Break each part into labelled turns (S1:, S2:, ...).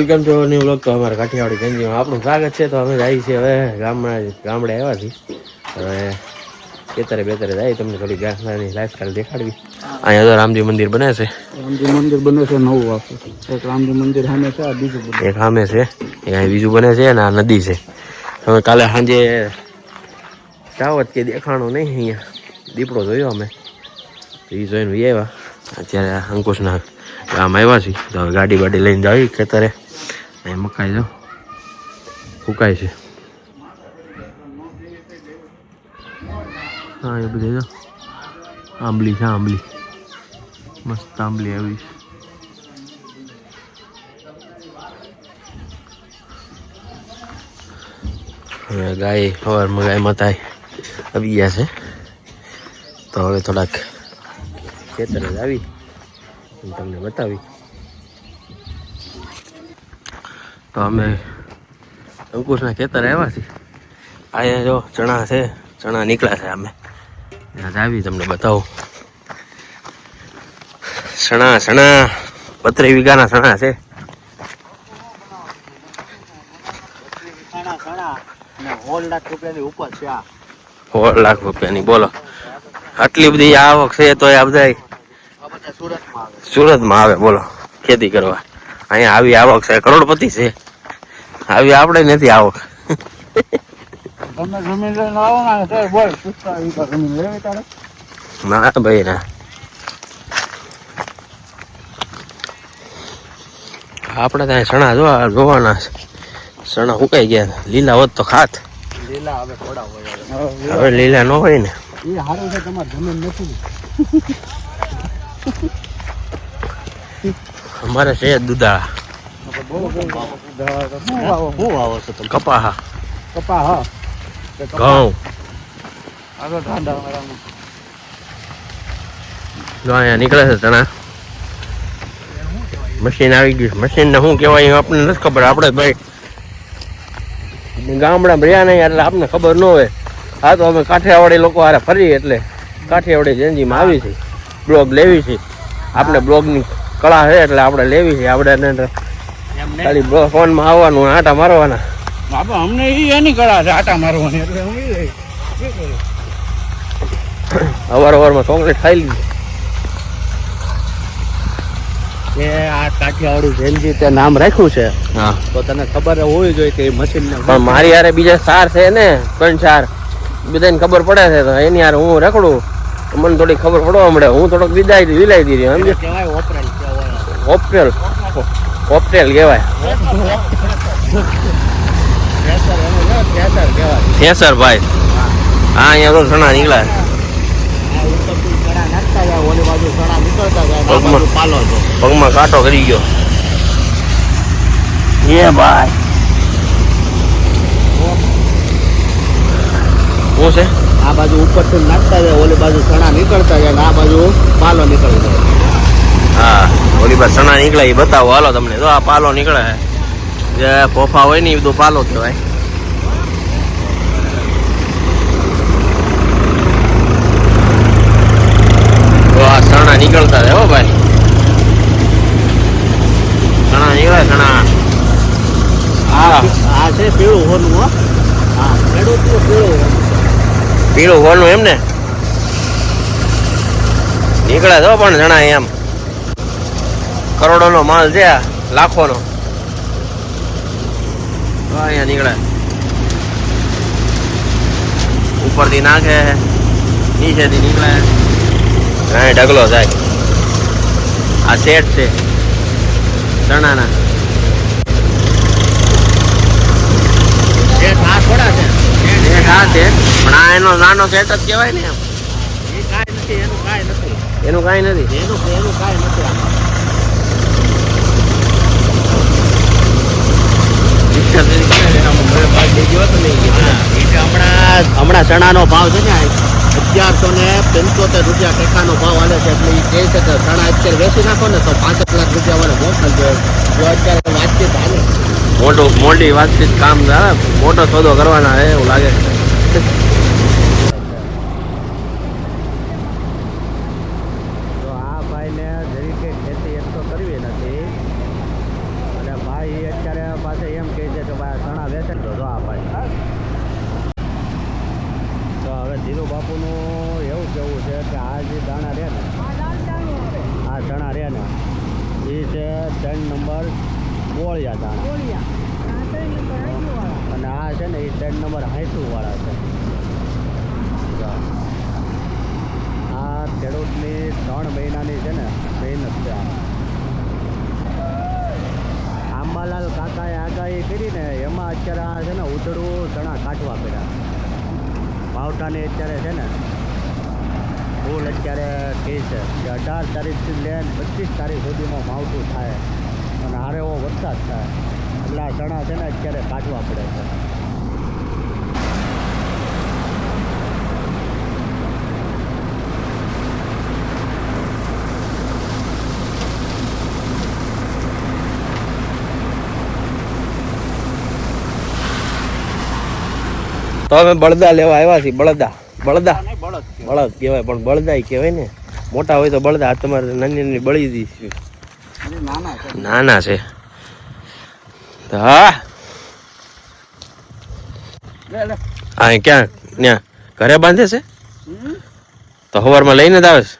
S1: Welcome to new vlog. તો અમારા કાઠિયાવાડી ગંજીમાં આપણું સ્વાગત છે. તો અમે જઈએ છીએ હવે ગામડે આવ્યા છીએ. હવે ખેતરે બેતરે જાય તમને થોડી ગામડાની લાઈફસ્ટાઈલ દેખાડવી. અહીંયા તો રામજી મંદિર બને છે.
S2: રામજી મંદિર બને છે નવું આખું. એક રામજી મંદિર સામે છે, આ બીજું બને
S1: એક સામે છે, અહીંયા બીજું બને છે ને આ નદી છે. હવે કાલે સાંજે જાવત કે દેખાણો નહીં, અહીંયા દીપડો જોયો અમે, તો એ જોઈને આવ્યા. અત્યારે અંકુશના ગામ આવ્યા છીએ. તો હવે ગાડી બાડી લઈને જાવી ખેતરે. અહીં મકાઈ જો ફૂકાય છે. હા એ બધી જો આંબલી છે, આંબલી મસ્ત આંબલી આવી છે. હવે ગાય સવારમાં ગાય માતા આવી ગયા છે. તો હવે થોડાક ખેતરે જ આવી તમને બતાવી. તો અમે અંકુશના ખેતરે આવ્યા છીએ. અહીંયા જો ચણા છે, ચણા નીકળ્યા છે. અમે ત્યાં આવી તમને બતાવું. ચણા 32 વીઘાના ચણા છે.
S2: 16 લાખ રૂપિયાની ઉપર છે.
S1: 16 લાખ રૂપિયાની બોલો. આટલી બધી આવક છે તો આ બધા સુરતમાં આવે બોલો ખેતી કરવા. અહીંયા આવી આવક છે, કરોડપતિ છે. આવી આપણે નથી આવક.
S2: તમે જમીન લઈને આવો ને તો બોલ 45 વીઘા જમીન લેવી તારે?
S1: ના ભાઈ ના. આપણે ત્યાં ચણા જોવાના છે. ચણા સુકાઈ ગયા. લીલા હોત તો ખાત.
S2: લીલા હવે થોડા હોય.
S1: હવે લીલા ન હોય ને.
S2: એ સારું છે, તમારે જમીન નથી.
S1: અમારે છે દુધાળા. કપા
S2: કપા હા,
S1: ઘઉં
S2: આગળ ઠંડા
S1: જો અહીંયા નીકળે છે ચણા. મશીન આવી ગયું. મશીન ને શું કહેવાય આપણને નથી ખબર. આપણે ભાઈ ગામડા રહ્યા નહીં એટલે આપણને ખબર ન હોય. હા તો અમે કાઠિયાવાડી લોકો હારે ફરી એટલે કાઠિયાવાડી જંજીમાં આવી છે. બ્લોગ લેવી છે. આપણે બ્લોગની કળા છે એટલે આપણે લેવી છે. આપણે ખાલી ફોનમાં આવવાનું, આટા મારવાના.
S2: અમને એની કળા છે આટા મારવાની, એટલે હું
S1: અવારમાં ચોકલેટ ખાઈ લીધી.
S2: આ કાઠિયાવાડી જેલજી તે નામ રાખ્યું છે.
S1: હા
S2: તો તને ખબર હોવી જોઈએ કે મશીન
S1: પણ મારી યારે બીજા 4 છે ને 3-4 બધાને ખબર પડે છે. તો એની યાર હું રખડું મને થોડી ખબર પડવા મળે. હું થોડોક વિલાઈ દીધી સમજે. ઓપ્ટેલ કહેવાય. થેસર ભાઈ. હા અહીંયા તો ચણા નીકળ્યા. પગમાં કાંટો કરી ગયો. એ ભાઈ શું છે?
S2: આ બાજુ ઉપરથી નાખતા જાય, ઓલી બાજુ ચણા નીકળતા જાય, આ બાજુ પાલો નીકળી જાય.
S1: હા ઓલી બાજુ ચણા નીકળે એ બતાવો હાલો તમને. તો આ પાલો નીકળે છે. જે ફોફા હોય ને એ બધું પાલો કહેવાય. તો આ ચણા નીકળતા છે હો ભાઈ. ચણા નીકળે ચણા.
S2: આ છે પીળું હોનું. હો હા, ખેડૂત
S1: પીળું હોનું એમ ને નીકળે તો પણ ચણા એમ કરોડોનો માલ છે. લાખોનો અહીંયા નીકળે. ઉપરથી નાખે, નીચેથી નીકળે. અહીં ઢગલો થાય. આ સેટ છે ચણાના.
S2: થોડા છે
S1: આ છે પણ આ એનો નાનો સેટ જ કહેવાય ને. એમ
S2: એ કાંઈ નથી, એનું કાંઈ નથી,
S1: એનું કાંઈ નથી.
S2: એનું કાંઈ નથી. હમણાં ચણાનો ભાવ છે ને 1175 રૂપિયા ટેકાનો ભાવ હાલે છે. એટલે એ કહે છે કે ચણા અત્યારે વેચી નાખો ને તો 5 લાખ રૂપિયા વાળે મોકલજો. જો અત્યારે વાતચીત હાલે
S1: મોટી વાતચીત કામ મોટો સોદો કરવાના છે એવું લાગે છે. તો આ ભાઈને જરી કે ખેતી એક તો કરવી નથી અને ભાઈ
S2: આ જે દાણા રહ્યા ને આ ચણા રહ્યા ને એ છે 3 નંબર ગોળિયા દાણા અને આ છે ને એ 3 નંબર 80 વાળા છે. આ ખેડૂતની 3 મહિનાની છે ને મહેનત છે. આંબાલાલ કાકાએ આગાહી કરીને એમાં અત્યારે આ છે ને ઉધડું ચણા કાઢવા પડ્યા. માવઠાની અત્યારે છે ને ફૂલ અત્યારે કહે છે કે 18 તારીખથી લઈને 25 તારીખ સુધીમાં માવઠું થાય અને હારે એવો વરસાદ થાય એટલે આ ચણા છે ને અત્યારે કાઢવા પડે છે.
S1: તો અમે બળદા લેવા આવ્યા છીએ. બળદ કહેવાય પણ બળદાય કહેવાય ને. મોટા હોય તો બળદા. આ તમારે નાની નાની બળી દી નાના છે. હા હા ક્યાં ત્યાં ઘરે બાંધે છે તો સવારમાં લઈને જ આવે છે.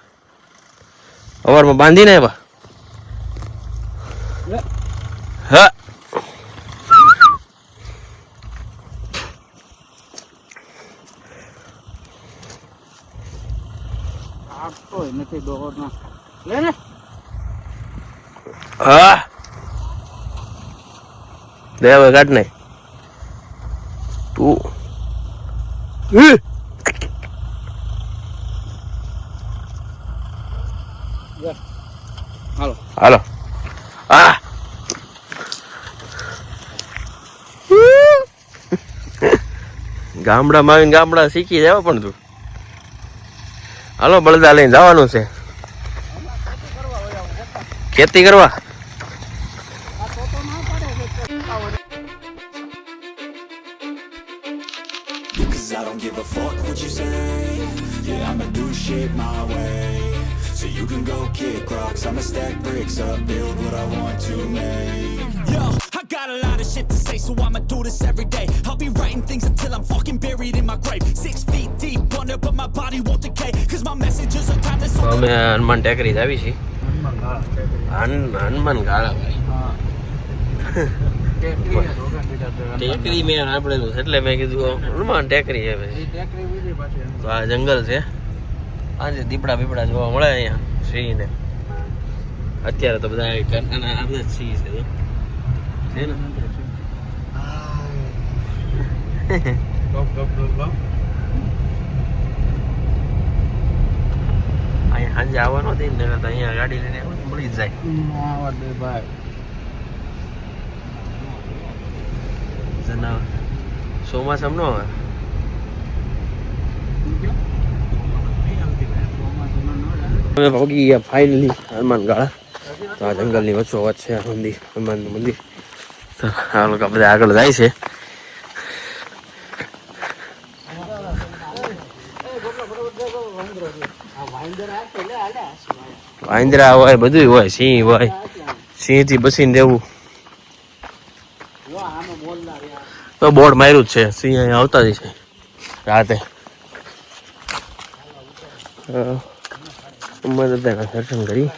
S1: સવારમાં બાંધીને આવ્યા. હા હા દે હવે કાઢ નાખ તું. હાલો હા ગામડામાં આવીને ગામડા શીખી જાવ પણ તું. હાલો બળદા લઈને જવાનું છે ખેતી કરવા.
S3: Cause I don't give a fuck what you say. Yeah, I'ma do shit my way. So you can go kick rocks, I'ma stack bricks up, build what I want to make. Yo, I got a lot of shit to say, so I'ma do this every day. I'll be writing things until I'm fucking buried in my grave. 6 feet deep under, but my body won't decay. Cause my messages are timeless.
S1: અમે હનુમાન ટેકરી જ આવી છીએ. હનુમાન ગાળા ભાઈ ટેકરી મેં આપેલું છે એટલે મેં કીધું હનુમાન ટેકરી છે. તો આ જંગલ છે. આજે દીપડા બીપડા જોવા મળે અહીંયા સિંહ ને. અત્યારે તો બધા કારખાના આ બધા સિંહ છે ને અહીંયા સાંજે આવવાનો હતી ને અહીંયા ગાડી લઈને મળી જ જાય. ચોમાસામાં ન આવે. અમે પહોંચી ગયા ફાઇનલી હનુમાન ગાળા. તો આ જંગલની વચ્ચો વચ્ચ છે મંદિર, હનુમાનનું મંદિર. તો આ લોકો બધા આગળ જાય છે. વાંદરા હોય બધું હોય, સિંહ હોય, સિંહ થી બસીને દેવું. તો બોર્ડ માર્યું જ છે સિંહ અહીંયા આવતા જ છે રાતે. દર્શન કરી.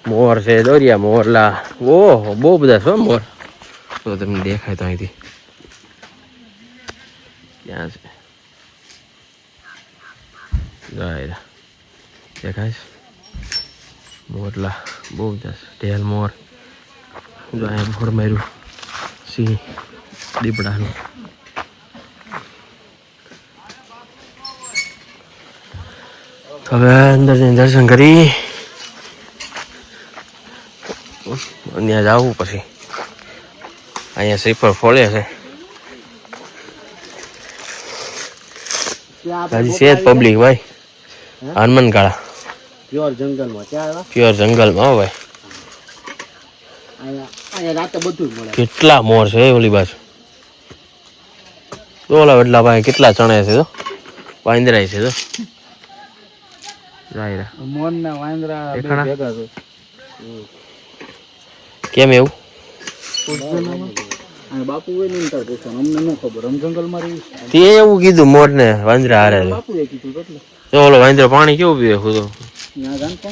S1: મોર છે, દોરિયા મોરલા, ઓહો બહુ બધા છે મોર. તો તમને દેખાય તો અહીંથી ક્યાં છે દેખાય છે મોરલા બહુ બધા છે. ઢેલ મોર જો અહીંયા મોર માર્યું સિંહ દીપડાનું. હવે અંદર જઈને દર્શન કરી ત્યાં જવું. પછી અહીંયા શ્રીફળ ફોડે છે. હજી છે જ પબ્લિક ભાઈ. હનુમાન ગાળા
S2: પ્યોર જંગલમાં.
S1: પ્યોર જંગલમાં હો ભાઈ.
S2: રાતે બધું મળે.
S1: કેટલા મોર છે ઓલી બાજુ. ઓલા વડલા ભાઈ કેટલા ચણે છે તો વાંદરા છે તો
S2: મોરના વાંદરા ભેગા છે.
S1: કેમ એવું?
S2: બાપુ હોય ને પૂછવાનું અમને ન ખબર. આમ જંગલમાં રહી
S1: તે એવું કીધું મોર ને વાંદરા હારે.
S2: બાપુએ કીધું એટલે
S1: તો ઓલો વાંદરો પાણી કેવું પીવે હું તો
S2: ના જાણતો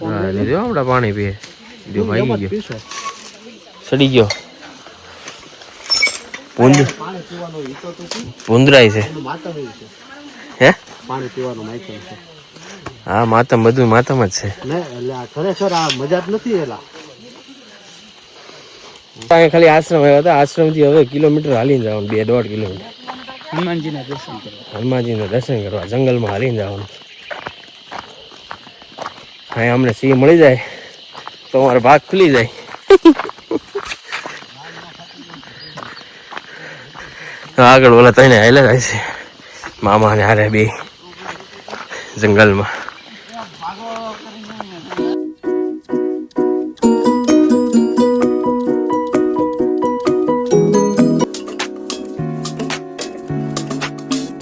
S1: હા લીધો આપડા પાણી પીએ જો ભાઈ ગયો સડી ગયો ભૂંદરાય છે હે
S2: પાણી પીવાનું માહિતી છે
S1: હા માતમ બધું માતમ જ છે
S2: ને એટલે આ ખરેખર આ મજા જ નથી એલા
S1: અહીંયા ખાલી આશ્રમ આવ્યા હતા આશ્રમથી હવે કિલોમીટર હાલીને જવાનું 2.5 કિલોમીટર
S2: હનુમાનજીના દર્શન કરવા
S1: હનુમાનજીના દર્શન કરવા જંગલમાં હાલીને જવાનું અહીંયા અમને સિંહ મળી જાય તો અમારો ભાગ ખુલી જાય આગળ ઓલા તઈને હાલે જાય છે મામા ને હારે બે જંગલમાં